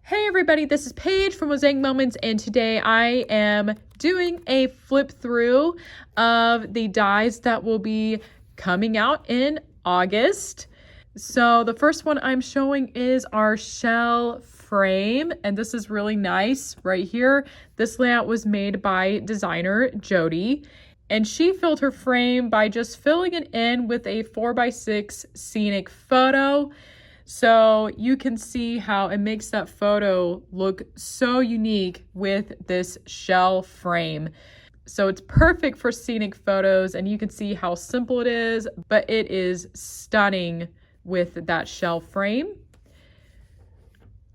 Hey everybody, this is Paige from Mosaic Moments, and today I am doing a flip through of the dies that will be coming out in August. So the first one I'm showing is our shell frame, and this is really nice right here. This layout was made by designer Jody, and she filled her frame by just filling it in with a 4x6 scenic photo. So you can see how it makes that photo look so unique with this shell frame. So it's perfect for scenic photos, and you can see how simple it is, but it is stunning with that shell frame.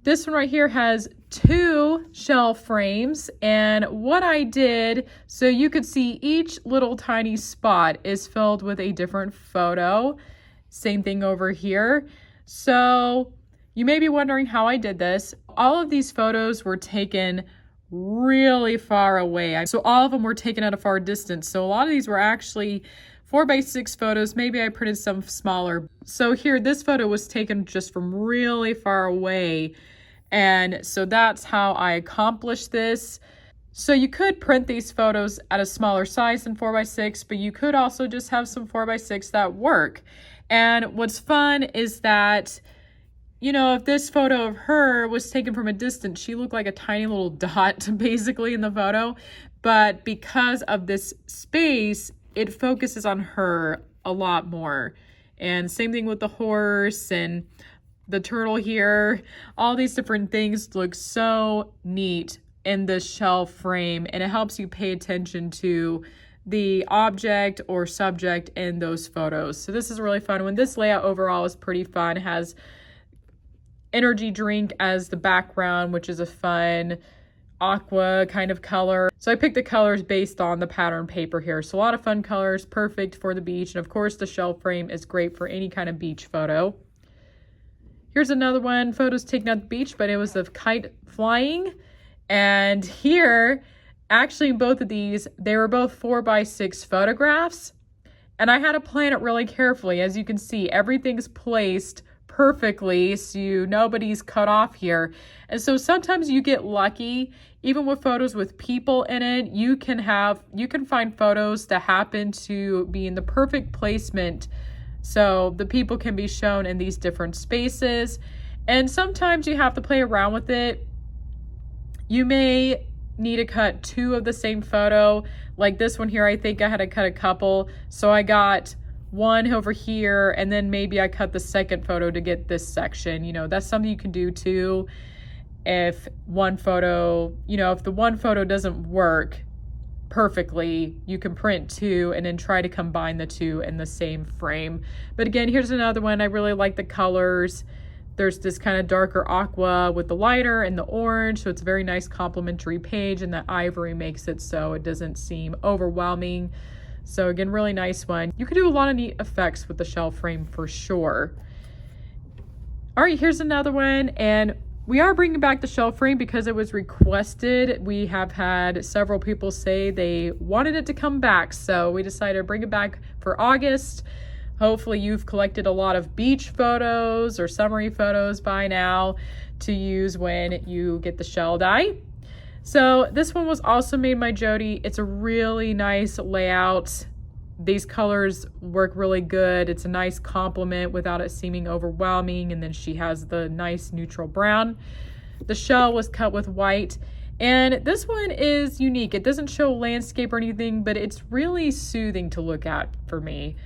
This one right here has two shell frames, and what I did, so you could see each little tiny spot is filled with a different photo. Same thing over here. So you may be wondering how I did this. All of these photos were taken really far away. So all of them were taken at a far distance. So a lot of these were actually 4x6 photos. Maybe I printed some smaller. So here, this photo was taken just from really far away. And so that's how I accomplished this. So you could print these photos at a smaller size than 4x6, but you could also just have some 4x6 that work. And what's fun is that, you know, if this photo of her was taken from a distance, she looked like a tiny little dot basically in the photo. But because of this space, it focuses on her a lot more. And same thing with the horse and the turtle here. All these different things look so neat in this shell frame, and it helps you pay attention to the object or subject in those photos. So this is a really fun one. This layout overall is pretty fun. It has energy drink as the background, which is a fun aqua kind of color. So I picked the colors based on the pattern paper here. So a lot of fun colors, perfect for the beach. And of course the shell frame is great for any kind of beach photo. Here's another one, photos taken at the beach, but it was of kite flying. And here, actually, both of these, they were both 4x6 photographs, and I had to plan it really carefully. As you can see, everything's placed perfectly, so nobody's cut off here. And so sometimes you get lucky, even with photos with people in it. You can find photos that happen to be in the perfect placement, so the people can be shown in these different spaces. And sometimes you have to play around with it. You may need to cut two of the same photo. Like this one here, I think I had to cut a couple. So I got one over here, and then maybe I cut the second photo to get this section. You know, that's something you can do too. If one photo, you know, if the one photo doesn't work perfectly, you can print two and then try to combine the two in the same frame. But again, here's another one. I really like the colors. There's this kind of darker aqua with the lighter and the orange, so it's a very nice complementary page, and the ivory makes it so it doesn't seem overwhelming. So again, really nice one. You could do a lot of neat effects with the shell frame for sure. All right, here's another one, and we are bringing back the shell frame because it was requested. We have had several people say they wanted it to come back, so we decided to bring it back for August. Hopefully you've collected a lot of beach photos or summery photos by now to use when you get the shell die. So this one was also made by Jody. It's a really nice layout. These colors work really good. It's a nice complement without it seeming overwhelming. And then she has the nice neutral brown. The shell was cut with white. And this one is unique. It doesn't show landscape or anything, but it's really soothing to look at for me.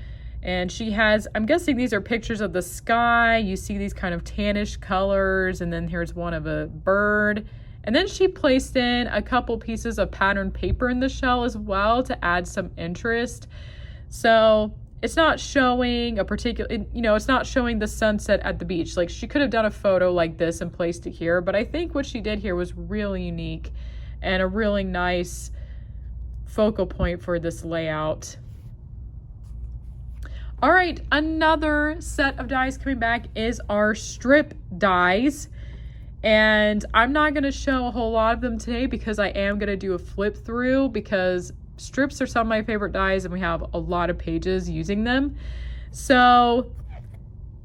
And she has, I'm guessing these are pictures of the sky. You see these kind of tannish colors, and then here's one of a bird. And then she placed in a couple pieces of pattern paper in the shell as well to add some interest. So it's not showing a particular, you know, it's not showing the sunset at the beach. Like, she could have done a photo like this and placed it here, but I think what she did here was really unique and a really nice focal point for this layout. All right, another set of dies coming back is our strip dies. And I'm not going to show a whole lot of them today because I am going to do a flip through, because strips are some of my favorite dies and we have a lot of pages using them. So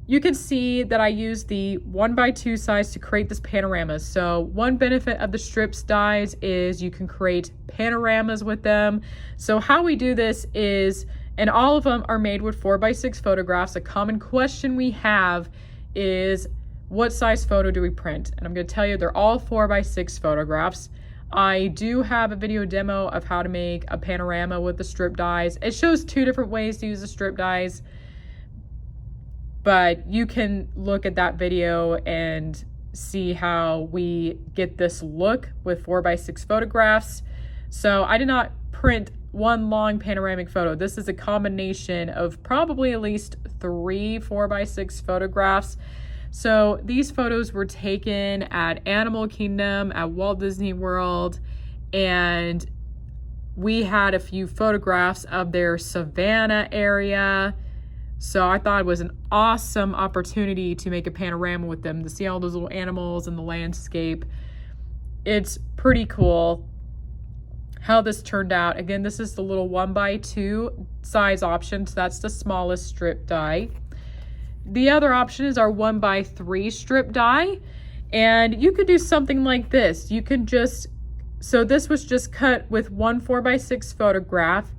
you can see that I use the 1x2 size to create this panorama. So one benefit of the strips dies is you can create panoramas with them. So how we do this is, and all of them are made with 4x6 photographs. A common question we have is, what size photo do we print? And I'm going to tell you they're all 4x6 photographs. I do have a video demo of how to make a panorama with the strip dies. It shows 2 different ways to use the strip dies, but you can look at that video and see how we get this look with 4x6 photographs. So I did not print one long panoramic photo. This is a combination of probably at least 3 4x6 photographs. So these photos were taken at Animal Kingdom, at Walt Disney World, and we had a few photographs of their savannah area. So I thought it was an awesome opportunity to make a panorama with them, to see all those little animals and the landscape. It's pretty cool how this turned out. Again, this is the little 1x2 size option, so that's the smallest strip die. The other option is our 1x3 strip die, and you could do something like this. You can just, so this was just cut with one 4x6 photograph,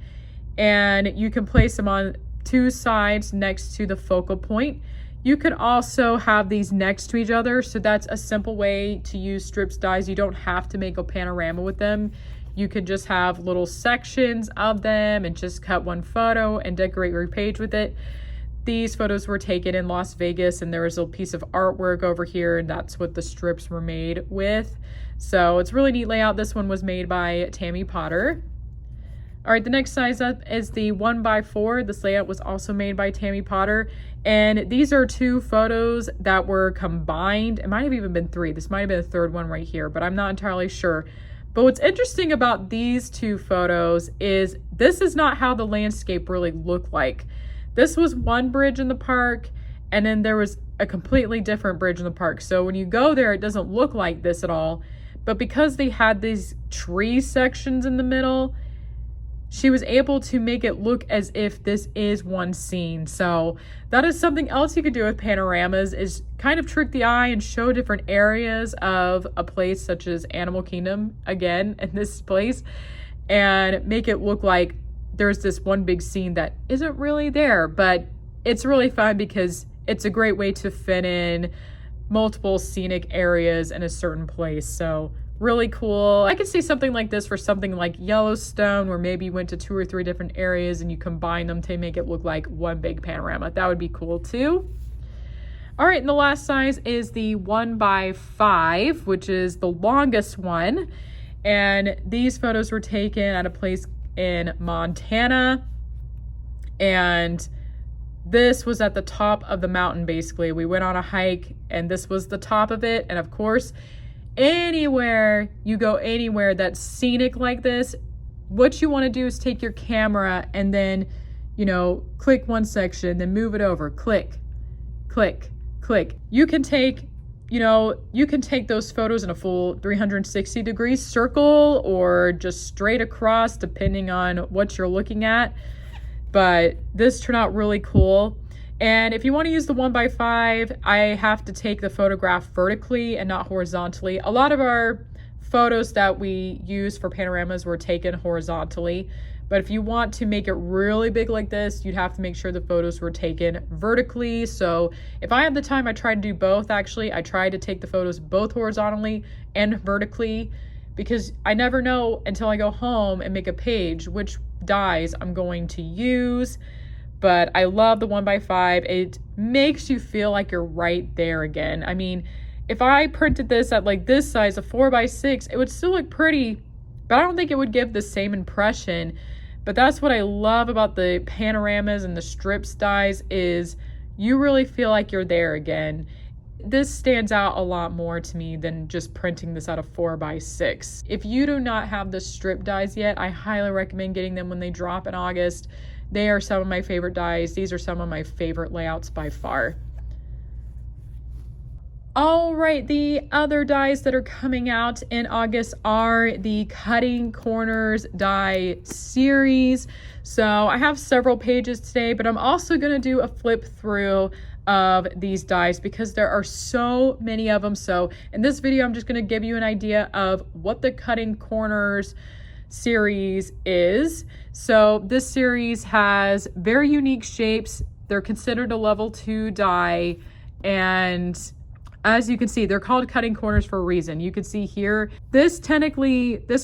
and you can place them on 2 sides next to the focal point. You could also have these next to each other, so that's a simple way to use strips dies. You don't have to make a panorama with them. You could just have little sections of them and just cut one photo and decorate your page with it. These photos were taken in Las Vegas, and there was a piece of artwork over here, and that's what the strips were made with. So it's really neat layout. This one was made by Tammy Potter. All right, the next size up is the 1x4. This layout was also made by Tammy Potter. And these are 2 photos that were combined. It might have even been 3. This might have been a third one right here, but I'm not entirely sure. But what's interesting about these 2 photos is this is not how the landscape really looked like. This was one bridge in the park, and then there was a completely different bridge in the park. So when you go there, it doesn't look like this at all. But because they had these tree sections in the middle, she was able to make it look as if this is one scene. So that is something else you could do with panoramas, is kind of trick the eye and show different areas of a place such as Animal Kingdom, again, in this place, and make it look like there's this one big scene that isn't really there. But it's really fun because it's a great way to fit in multiple scenic areas in a certain place. So really cool. I could see something like this for something like Yellowstone, where maybe you went to 2 or 3 different areas and you combine them to make it look like one big panorama. That would be cool too. All right, and the last size is the 1x5, which is the longest one. And these photos were taken at a place in Montana. And this was at the top of the mountain, basically. We went on a hike, and this was the top of it. And of course, anywhere you go, anywhere that's scenic like this, what you want to do is take your camera and then, you know, click one section, then move it over, click, click, click. You can take, you know, you can take those photos in a full 360-degree circle or just straight across, depending on what you're looking at. But this turned out really cool. And if you want to use the 1x5, I have to take the photograph vertically and not horizontally. A lot of our photos that we use for panoramas were taken horizontally. But if you want to make it really big like this, you'd have to make sure the photos were taken vertically. So if I had the time, I tried to do both. Actually, I tried to take the photos both horizontally and vertically, because I never know until I go home and make a page which dies I'm going to use. But I love the 1x5. It makes you feel like you're right there again. I mean, if I printed this at like this size, a 4x6, it would still look pretty, but I don't think it would give the same impression. But that's what I love about the panoramas and the strips dies, is you really feel like you're there again. This stands out a lot more to me than just printing this out of 4x6. If you do not have the strip dies yet, I highly recommend getting them when they drop in August. They are some of my favorite dies. These are some of my favorite layouts by far. All right, the other dies that are coming out in August are the Cutting Corners die series. So I have several pages today, but I'm also going to do a flip through of these dies because there are so many of them. So in this video, I'm just going to give you an idea of what the Cutting Corners series is. So this series has very unique shapes. They're considered a level 2 die, and as you can see, they're called cutting corners for a reason. You can see here, this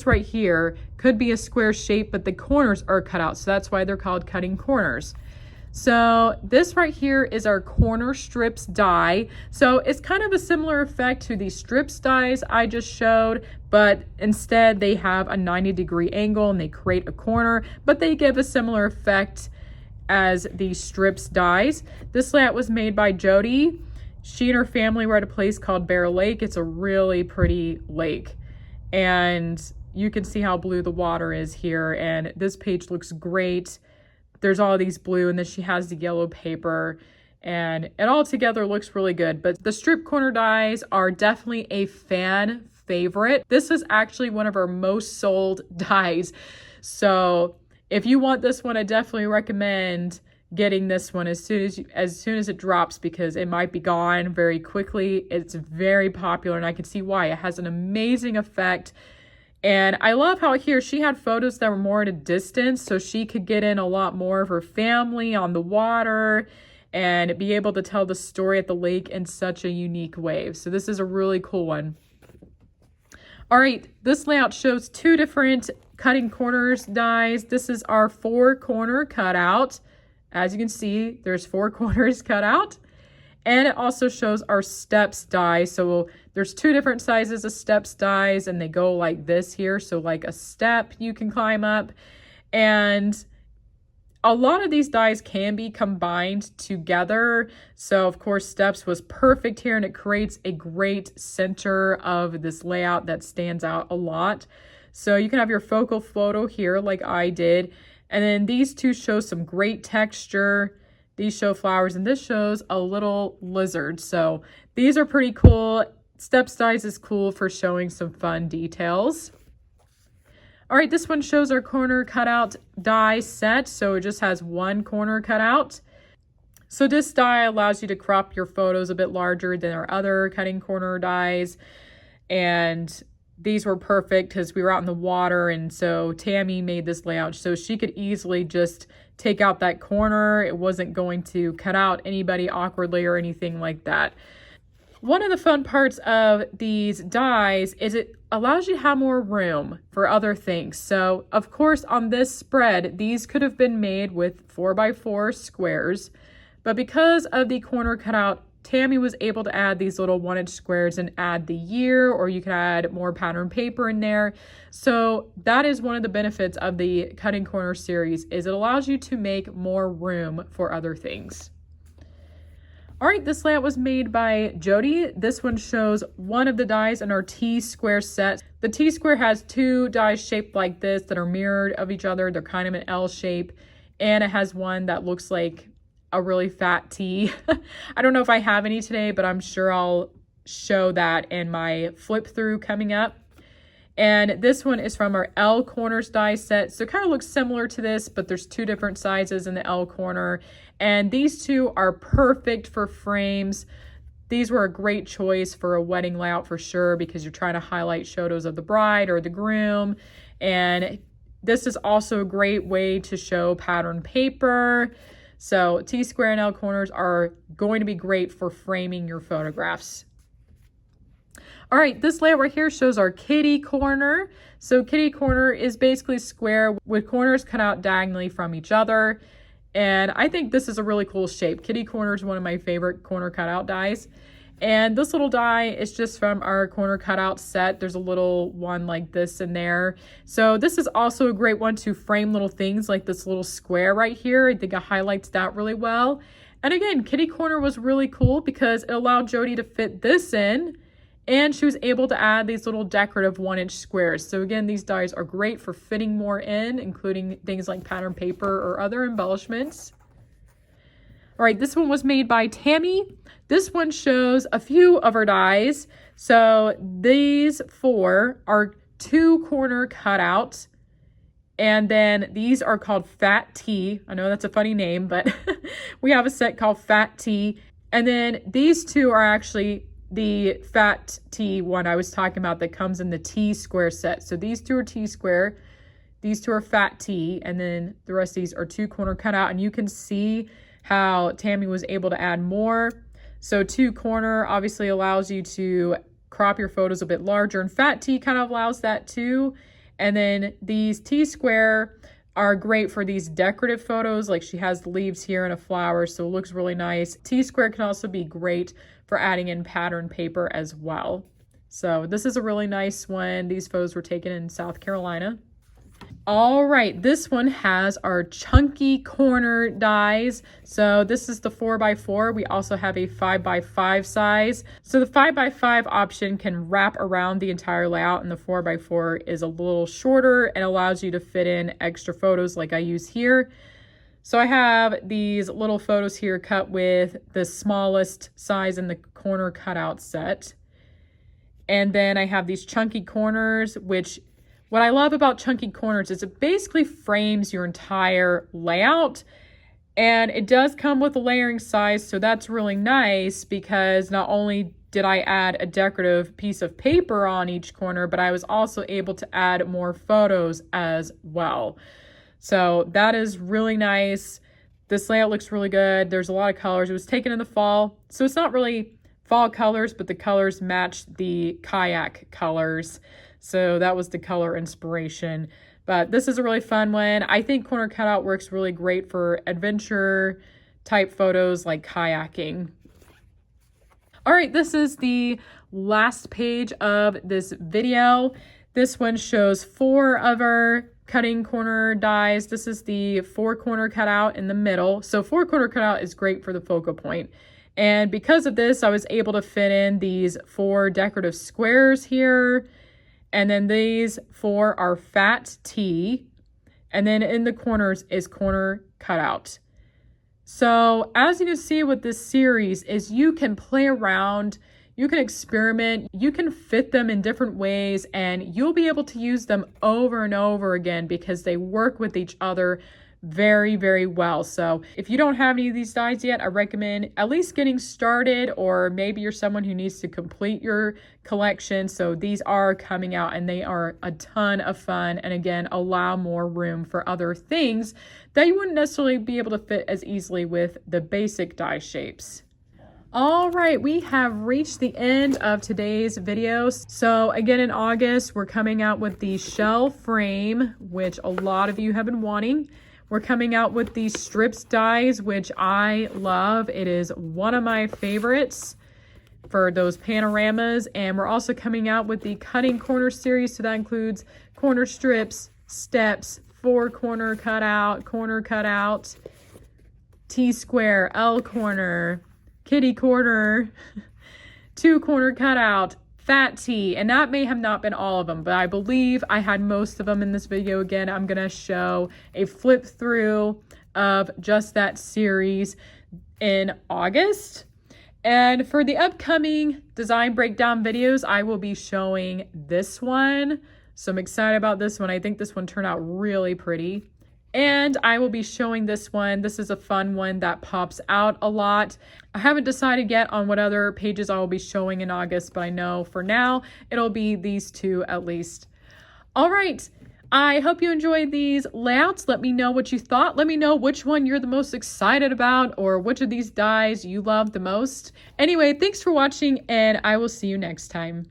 right here could be a square shape, but the corners are cut out. So that's why they're called cutting corners. So this right here is our corner strips die. So it's kind of a similar effect to the strips dies I just showed, but instead they have a 90-degree angle and they create a corner, but they give a similar effect as the strips dies. This layout was made by Jody. She and her family were at a place called Bear Lake. It's a really pretty lake, and you can see how blue the water is here, and this page looks great. There's all these blue, and then she has the yellow paper, and it all together looks really good. But the strip corner dies are definitely a fan favorite. This is actually one of our most sold dies. So if you want this one, I definitely recommend getting this one as soon as it drops, because it might be gone very quickly. It's very popular, and I can see why. It has an amazing effect. And I love how here she had photos that were more at a distance, so she could get in a lot more of her family on the water and be able to tell the story at the lake in such a unique way. So this is a really cool one. All right, this layout shows two different cutting corners dies. This is our 4-corner cutout. As you can see, there's 4 corners cut out. And it also shows our steps die. So there's 2 different sizes of steps dies, and they go like this here. So like a step you can climb up. And a lot of these dies can be combined together. So of course, steps was perfect here, and it creates a great center of this layout that stands out a lot. So you can have your focal photo here like I did. And then these 2 show some great texture. These show flowers, and this shows a little lizard. So these are pretty cool. Steps dies is cool for showing some fun details. All right, this one shows our corner cutout die set. So it just has 1 corner cutout. So this die allows you to crop your photos a bit larger than our other cutting corner dies. And these were perfect because we were out in the water, and so Tammy made this layout so she could easily just take out that corner. It wasn't going to cut out anybody awkwardly or anything like that. One of the fun parts of these dies is it allows you to have more room for other things. So of course on this spread, these could have been made with 4x4 squares, but because of the corner cutout, Tammy was able to add these little 1-inch squares and add the year, or you can add more pattern paper in there. So that is one of the benefits of the Cutting Corner series, is it allows you to make more room for other things. All right, this layout was made by Jody. This one shows one of the dies in our T-square set. The T-square has 2 dies shaped like this that are mirrored of each other. They're kind of an L shape, and it has one that looks like a really fat T. I don't know if I have any today, but I'm sure I'll show that in my flip through coming up. And this one is from our L corners die set. So it kind of looks similar to this, but there's 2 different sizes in the L corner. And these 2 are perfect for frames. These were a great choice for a wedding layout for sure, because you're trying to highlight photos of the bride or the groom. And this is also a great way to show pattern paper. So T-square and L corners are going to be great for framing your photographs. All right, this layout right here shows our kitty corner. So kitty corner is basically square with corners cut out diagonally from each other. And I think this is a really cool shape. Kitty corner is one of my favorite corner cutout dies. And this little die is just from our corner cutout set. There's a little one like this in there. So this is also a great one to frame little things like this little square right here. I think it highlights that really well. And again, kitty corner was really cool because it allowed Jody to fit this in, and she was able to add these little decorative 1-inch squares. So again, these dies are great for fitting more in, including things like pattern paper or other embellishments. All right, this one was made by Tammy. This one shows a few of our dies. So these 4 are 2 corner cutouts. And then these are called Fat T. I know that's a funny name, but we have a set called Fat T. And then these two are actually the fat T one I was talking about that comes in the T square set. So these two are T square, these two are fat T, and then the rest of these are 2 corner cutout. And you can see how Tammy was able to add more. So 2 corner obviously allows you to crop your photos a bit larger, and fat T kind of allows that too. And then these T square are great for these decorative photos, like she has the leaves here and a flower, so it looks really nice. T square can also be great for adding in pattern paper as well. So this is a really nice one. These photos were taken in South Carolina. All right, this one has our chunky corner dies. So this is the 4x4. We also have a 5x5 size. So the 5x5 option can wrap around the entire layout, and the 4x4 is a little shorter and allows you to fit in extra photos like I use here. So I have these little photos here cut with the smallest size in the corner cutout set. And then I have these chunky corners, which what I love about chunky corners is it basically frames your entire layout, and it does come with a layering size, so that's really nice because not only did I add a decorative piece of paper on each corner, but I was also able to add more photos as well. So that is really nice. This layout looks really good. There's a lot of colors. It was taken in the fall, so it's not really fall colors, but the colors match the kayak colors. So that was the color inspiration. But this is a really fun one. I think corner cutout works really great for adventure type photos like kayaking. All right, this is the last page of this video. This one shows 4 of our cutting corner dies. This is the 4 corner cutout in the middle. So 4 corner cutout is great for the focal point. And because of this, I was able to fit in these 4 decorative squares here. And then these 4 are fat T. And then in the corners is corner cutout. So as you can see with this series is you can play around, you can experiment, you can fit them in different ways, and you'll be able to use them over and over again because they work with each other very, very well. So if you don't have any of these dies yet, I recommend at least getting started, or maybe you're someone who needs to complete your collection. So these are coming out and they are a ton of fun, and again, allow more room for other things that you wouldn't necessarily be able to fit as easily with the basic die shapes. All right, we have reached the end of today's video. So again, in August, we're coming out with the shell frame, which a lot of you have been wanting. We're coming out with these strips dies, which I love. It is one of my favorites for those panoramas. And we're also coming out with the cutting corner series. So that includes corner strips, steps, 4 corner cutout, T-square, L corner, kitty corner, 2 corner cutout, fat T, and that may have not been all of them, but I believe I had most of them in this video. Again, I'm gonna show a flip through of just that series in August. And for the upcoming design breakdown videos, I will be showing this one. So I'm excited about this one. I think this one turned out really pretty. And I will be showing this one. This is a fun one that pops out a lot. I haven't decided yet on what other pages I will be showing in August, but I know for now it'll be these 2 at least. All right. I hope you enjoyed these layouts. Let me know what you thought. Let me know which one you're the most excited about, or which of these dies you love the most. Anyway, thanks for watching, and I will see you next time.